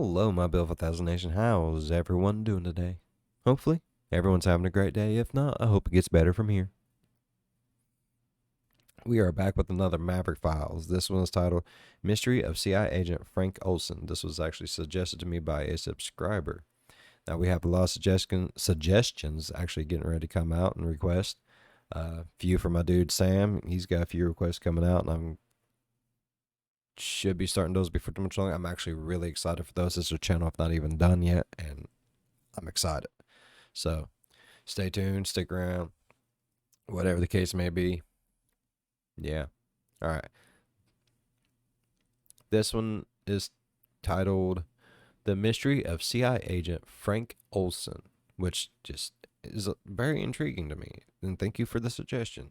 Hello, my Beautiful Thousand Nation. How's everyone doing today? Hopefully, everyone's having a great day. If not, I hope it gets better from here. We are back with another Maverick Files. This one is titled Mystery of CIA Agent Frank Olson. This was actually suggested to me by a subscriber. Now, we have a lot of suggestions actually getting ready to come out and request. A few from my dude Sam. He's got a few requests coming out, and I'm should be starting those before too much longer. I'm actually really excited for those. This is a channel I've not even done yet, and I'm excited. So stay tuned, stick around, whatever the case may be. Yeah. All right. This one is titled The Mystery of CIA Agent Frank Olson, which just is very intriguing to me. And thank you for the suggestion.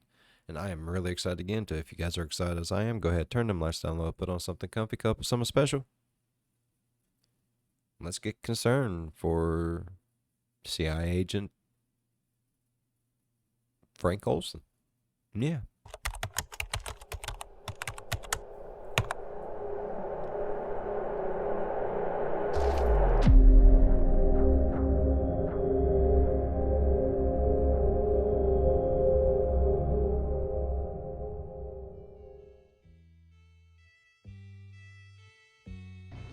And I am really excited to get into it. If you guys are excited as I am, go ahead, turn them lights down low, put on something comfy, cup of something special. Let's get concerned for CIA agent Frank Olson. Yeah.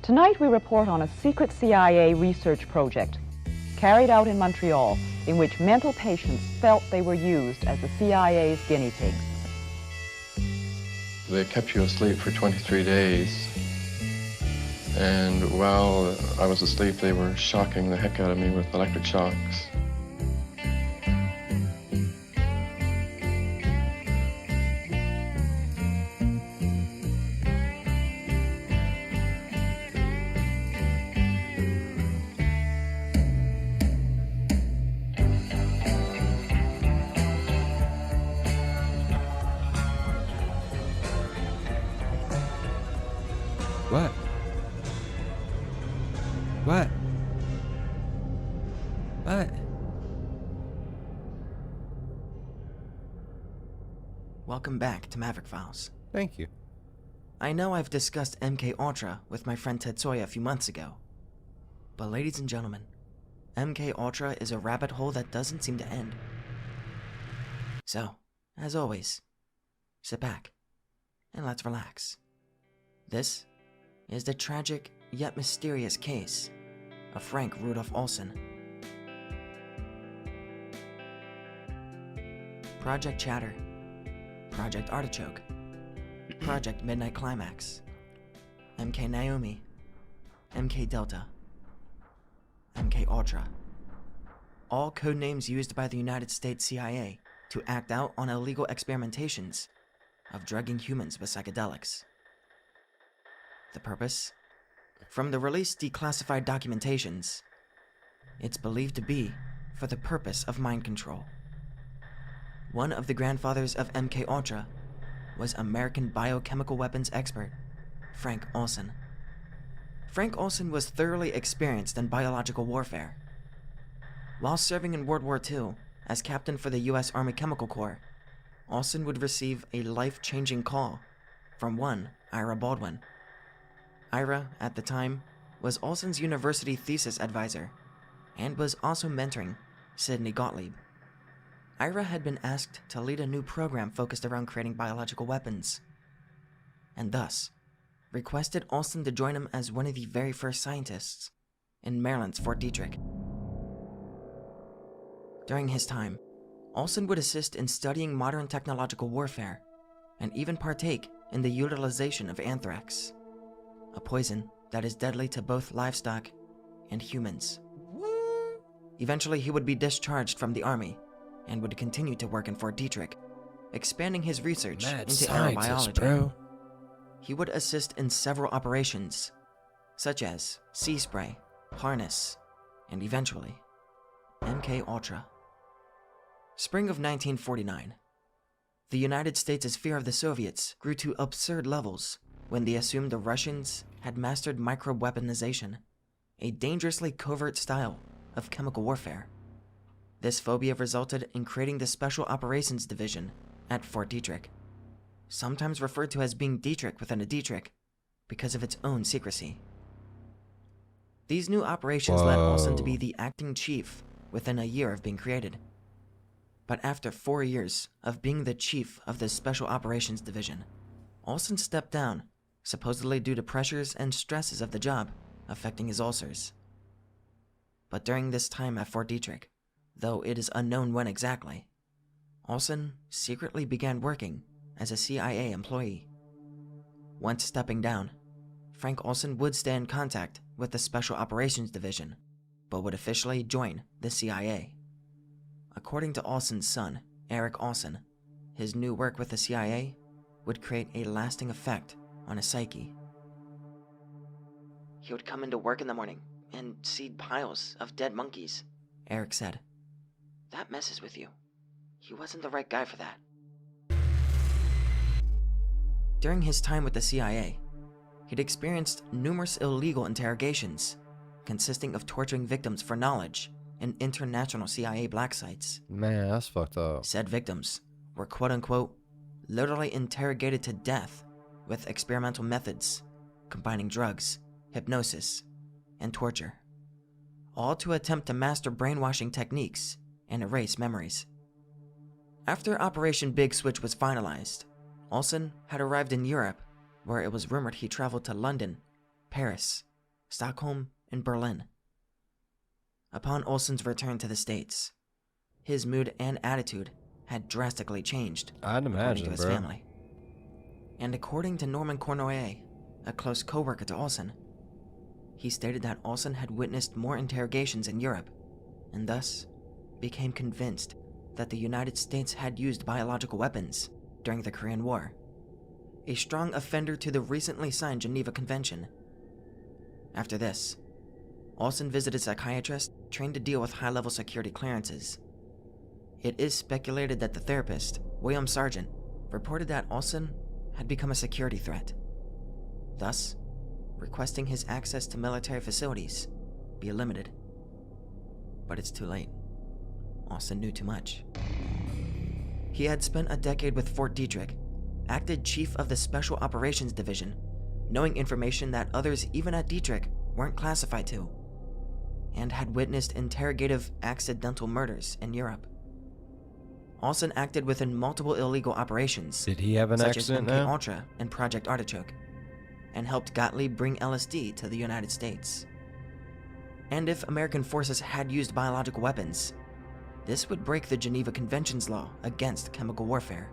Tonight we report on a secret CIA research project carried out in Montreal in which mental patients felt they were used as the CIA's guinea pigs. They kept you asleep for 23 days. And while I was asleep, they were shocking the heck out of me with electric shocks. What? What? What? Welcome back to Maverick Files. Thank you. I know I've discussed MK Ultra with my friend Tetsuya a few months ago. But ladies and gentlemen, MK Ultra is a rabbit hole that doesn't seem to end. So, as always, sit back and let's relax. This is the tragic yet mysterious case of Frank Rudolph Olson. Project Chatter, Project Artichoke, Project Midnight Climax, MK Naomi, MK Delta, MK Ultra. All codenames used by the United States CIA to act out on illegal experimentations of drugging humans with psychedelics. The purpose? From the released declassified documentations, it's believed to be for the purpose of mind control. One of the grandfathers of MK Ultra was American biochemical weapons expert Frank Olson. Frank Olson was thoroughly experienced in biological warfare. While serving in World War II as captain for the U.S. Army Chemical Corps, Olson would receive a life-changing call from one Ira Baldwin. Ira, at the time, was Olson's university thesis advisor and was also mentoring Sidney Gottlieb. Ira had been asked to lead a new program focused around creating biological weapons, and thus requested Olson to join him as one of the very first scientists in Maryland's Fort Detrick. During his time, Olson would assist in studying modern technological warfare and even partake in the utilization of anthrax, a poison that is deadly to both livestock and humans. Eventually, he would be discharged from the army and would continue to work in Fort Detrick, expanding his research into aerobiology. Bro. He would assist in several operations, such as Sea Spray, Harness, and eventually, MK Ultra. Spring of 1949. The United States' fear of the Soviets grew to absurd levels when they assumed the Russians had mastered micro-weaponization, a dangerously covert style of chemical warfare. This phobia resulted in creating the Special Operations Division at Fort Detrick, sometimes referred to as being Detrick within a Detrick because of its own secrecy. These new operations led Olson to be Whoa. the acting chief within a year of being created. But after 4 years of being the chief of the Special Operations Division, Olson stepped down, supposedly due to pressures and stresses of the job affecting his ulcers. But during this time at Fort Detrick, though it is unknown when exactly, Olson secretly began working as a CIA employee. Once stepping down, Frank Olson would stay in contact with the Special Operations Division, but would officially join the CIA. According to Olson's son, Eric Olson, his new work with the CIA would create a lasting effect on his psyche. He would come into work in the morning and see piles of dead monkeys, Eric said. That messes with you. He wasn't the right guy for that. During his time with the CIA, he'd experienced numerous illegal interrogations, consisting of torturing victims for knowledge in international CIA black sites. Man, that's fucked up. Said victims were quote-unquote literally interrogated to death with experimental methods, combining drugs, hypnosis, and torture, all to attempt to master brainwashing techniques and erase memories. After Operation Big Switch was finalized, Olson had arrived in Europe, where it was rumored he traveled to London, Paris, Stockholm, and Berlin. Upon Olson's return to the States, his mood and attitude had drastically changed, I'd according imagine, to his bro. family. And according to Norman Cornoyer, a close co-worker to Olson, he stated that Olson had witnessed more interrogations in Europe, and thus became convinced that the United States had used biological weapons during the Korean War, a strong offender to the recently signed Geneva Convention. After this, Olson visited psychiatrists trained to deal with high-level security clearances. It is speculated that the therapist, William Sargent, reported that Olson had become a security threat, thus requesting his access to military facilities be limited. But it's too late. Olson knew too much. He had spent a decade with Fort Detrick, acted chief of the Special Operations Division, knowing information that others even at Detrick weren't classified to, and had witnessed interrogative accidental murders in Europe. Olson acted within multiple illegal operations, Did he have an such as accident MK now? Ultra and Project Artichoke, and helped Gottlieb bring LSD to the United States. And if American forces had used biological weapons, this would break the Geneva Convention's law against chemical warfare,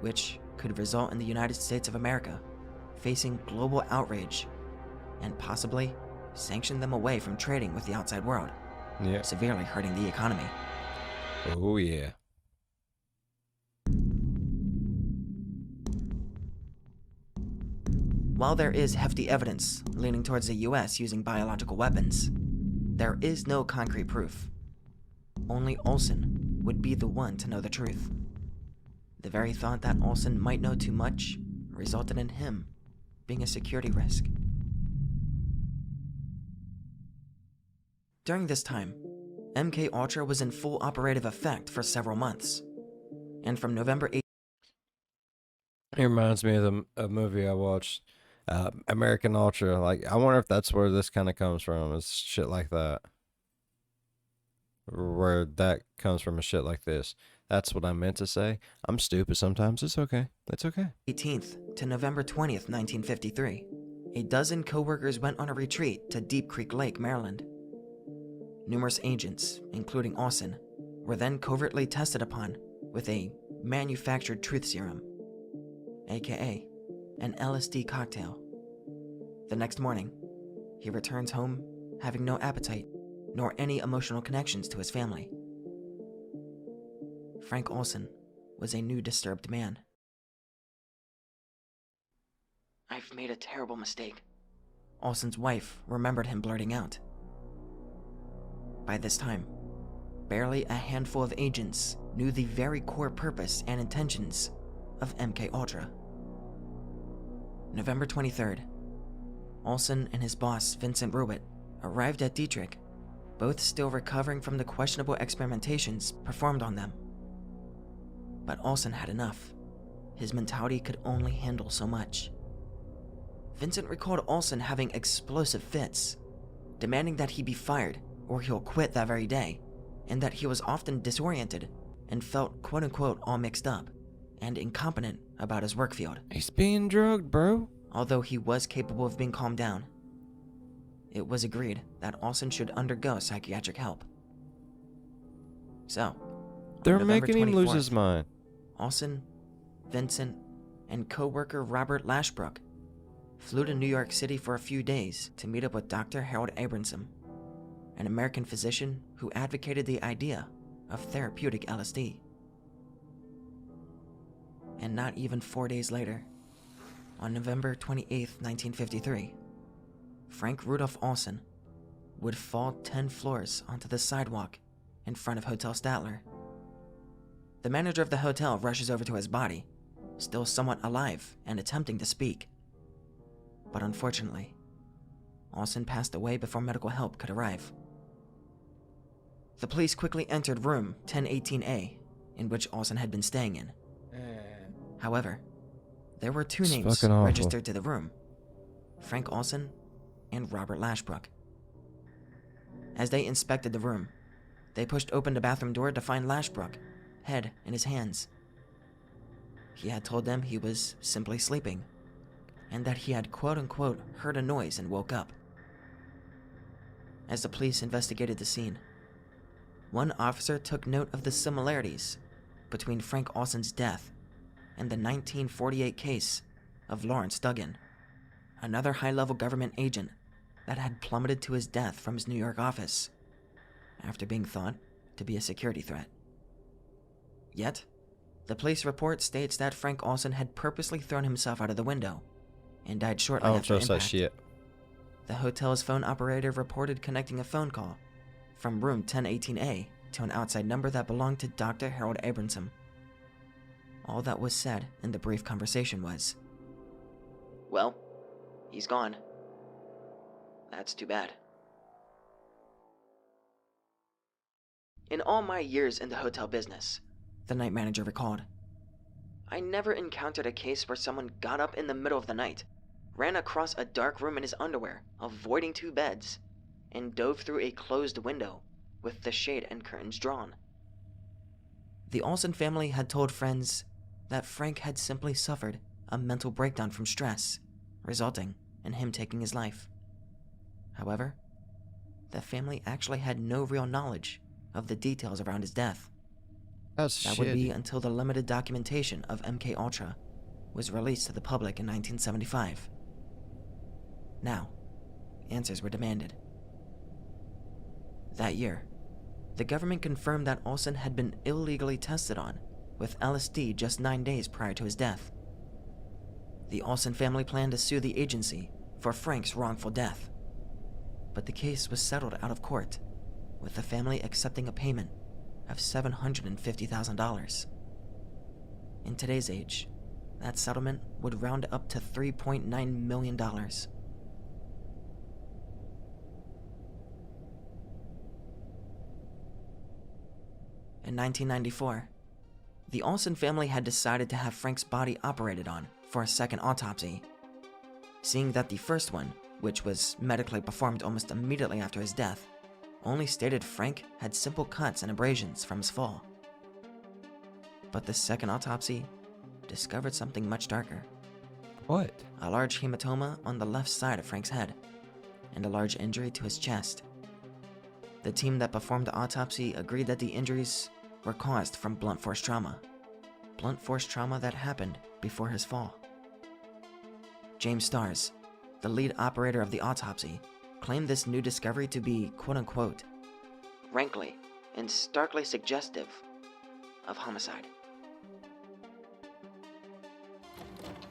which could result in the United States of America facing global outrage and possibly sanction them away from trading with the outside world, Yeah. severely hurting the economy. Oh, yeah. While there is hefty evidence leaning towards the US using biological weapons, there is no concrete proof. Only Olson would be the one to know the truth. The very thought that Olson might know too much resulted in him being a security risk. During this time, MK Ultra was in full operative effect for several months, and from November 8th, It reminds me of a movie I watched, American Ultra. Like, I wonder if that's where this kind of comes from, is shit like that. Where that comes from, is shit like this. That's what I meant to say. I'm stupid sometimes. It's okay. It's okay. 18th to November 20th, 1953, a dozen co-workers went on a retreat to Deep Creek Lake, Maryland. Numerous agents, including Olson, were then covertly tested upon with a manufactured truth serum, aka an LSD cocktail. The next morning, he returns home having no appetite nor any emotional connections to his family. Frank Olson was a new disturbed man. I've made a terrible mistake, Olson's wife remembered him blurting out. By this time, barely a handful of agents knew the very core purpose and intentions of MK Ultra. November 23rd, Olson and his boss, Vincent Ruitt, arrived at Detrick, both still recovering from the questionable experimentations performed on them. But Olson had enough. His mentality could only handle so much. Vincent recalled Olson having explosive fits, demanding that he be fired or he'll quit that very day, and that he was often disoriented and felt quote-unquote all mixed up and incompetent about his work field. He's being drugged, bro. Although he was capable of being calmed down, it was agreed that Olson should undergo psychiatric help. So, They're on November making him lose 24th, his mind. Olson, Vincent, and co-worker Robert Lashbrook flew to New York City for a few days to meet up with Dr. Harold Abramson, an American physician who advocated the idea of therapeutic LSD. And not even 4 days later, on November 28, 1953, Frank Rudolph Olson would fall 10 floors onto the sidewalk in front of Hotel Statler. The manager of the hotel rushes over to his body, still somewhat alive and attempting to speak. But unfortunately, Olson passed away before medical help could arrive. The police quickly entered room 1018A, in which Olson had been staying in. However, there were two It's names fucking awful. registered to the room: Frank Olson and Robert Lashbrook. As they inspected the room, they pushed open the bathroom door to find Lashbrook, head in his hands. He had told them he was simply sleeping, and that he had quote-unquote heard a noise and woke up. As the police investigated the scene, one officer took note of the similarities between Frank Olson's death and the 1948 case of Lawrence Duggan, another high-level government agent that had plummeted to his death from his New York office after being thought to be a security threat. Yet, the police report states that Frank Olson had purposely thrown himself out of the window and died I shortly don't after trust that impact. shit. The hotel's phone operator reported connecting a phone call from room 1018A to an outside number that belonged to Dr. Harold Abramson. All that was said in the brief conversation was, "Well, he's gone. That's too bad." In all my years in the hotel business, the night manager recalled, I never encountered a case where someone got up in the middle of the night, ran across a dark room in his underwear, avoiding two beds, and dove through a closed window with the shade and curtains drawn. The Olson family had told friends that Frank had simply suffered a mental breakdown from stress, resulting in him taking his life. However, the family actually had no real knowledge of the details around his death. That's That shitty. would be until the limited documentation of MK Ultra was released to the public in 1975. Now, answers were demanded. That year, the government confirmed that Olson had been illegally tested on with LSD just 9 days prior to his death. The Olson family planned to sue the agency for Frank's wrongful death, but the case was settled out of court, with the family accepting a payment of $750,000. In today's age, that settlement would round up to $3.9 million. In 1994, the Olson family had decided to have Frank's body operated on for a second autopsy. Seeing that the first one, which was medically performed almost immediately after his death, only stated Frank had simple cuts and abrasions from his fall. But the second autopsy discovered something much darker. What? A large hematoma on the left side of Frank's head, and a large injury to his chest. The team that performed the autopsy agreed that the injuries were caused from blunt force trauma. Blunt force trauma that happened before his fall. James Stars, the lead operator of the autopsy, claimed this new discovery to be, quote-unquote, rankly and starkly suggestive of homicide.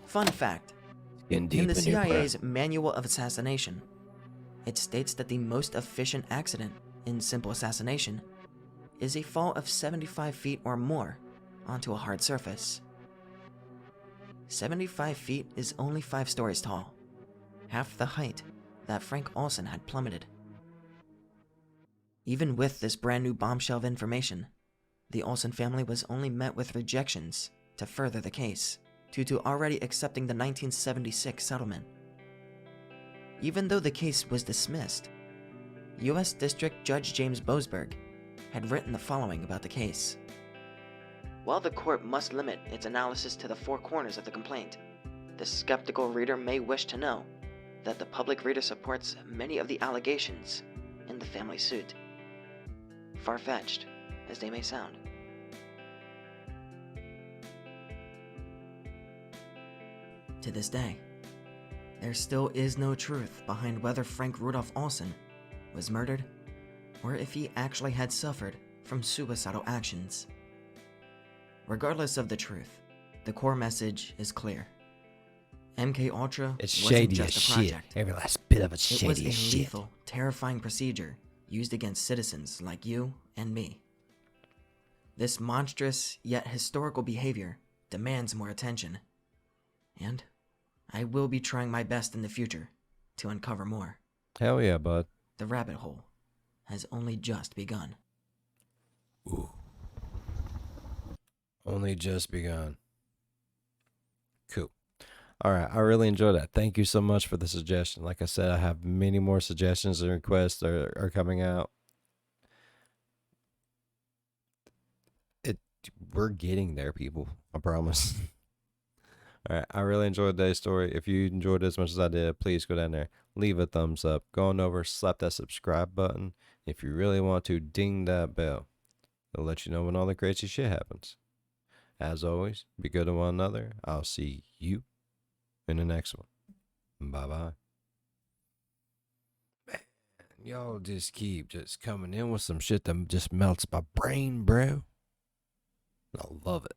Fun fact, Getting deep in the in your CIA's Manual of Assassination, it states that the most efficient accident in simple assassination is a fall of 75 feet or more onto a hard surface. 75 feet is only 5 stories tall, half the height that Frank Olson had plummeted. Even with this brand new bombshell of information, the Olson family was only met with rejections to further the case, due to already accepting the 1976 settlement. Even though the case was dismissed, U.S. District Judge James Boasberg had written the following about the case. While the court must limit its analysis to the four corners of the complaint, the skeptical reader may wish to know that the public reader supports many of the allegations in the family suit, far-fetched as they may sound. To this day, there still is no truth behind whether Frank Rudolph Olson was murdered or if he actually had suffered from suicidal actions. Regardless of the truth, the core message is clear. MK Ultra It's wasn't shady just as a shit. project. Every last bit of it's It was shady a as shit. lethal, terrifying procedure used against citizens like you and me. This monstrous yet historical behavior demands more attention, and I will be trying my best in the future to uncover more. Hell yeah, bud. The rabbit hole has only just begun. Ooh. Only just begun. Cool. All right, I really enjoyed that. Thank you so much for the suggestion. Like I said, I have many more suggestions and requests are coming out. We're getting there, people. I promise. All right, I really enjoyed today's story. If you enjoyed it as much as I did, please go down there, leave a thumbs up, go on over, slap that subscribe button. If you really want to, ding that bell. It'll let you know when all the crazy shit happens. As always, be good to one another. I'll see you in the next one. Bye-bye. Man, y'all just keep just coming in with some shit that just melts my brain, bro. I love it.